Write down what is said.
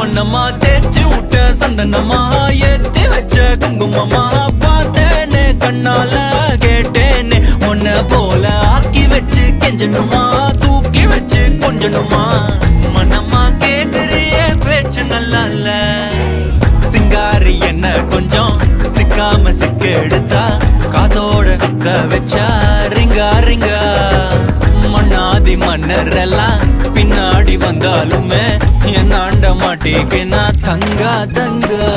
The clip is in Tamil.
மண்ணம்மா தேய்ச்சி விட்ட சந்தனமா ஏத்தி வச்ச குங்குமமா பார்த்தேனே கண்ணால கேட்டேனே உன்ன போல ஆக்கி வச்சு கெஞ்சணுமா தூக்கி வச்சு கொஞ்சணுமா மனமா கேக்குறிய பேச்சு நல்லா இல்ல சிங்காரி என்ன கொஞ்சம் சிக்காம சிக்க எடுத்தா காதோட சுக்க வச்சா ரிங்கா ரிங்கா மண்ணாதி மன்னர் எல்லாம் பின்னாடி வந்தாலுமே என் ஆண்ட மாட்டேக்கு நான் தங்கா தங்கா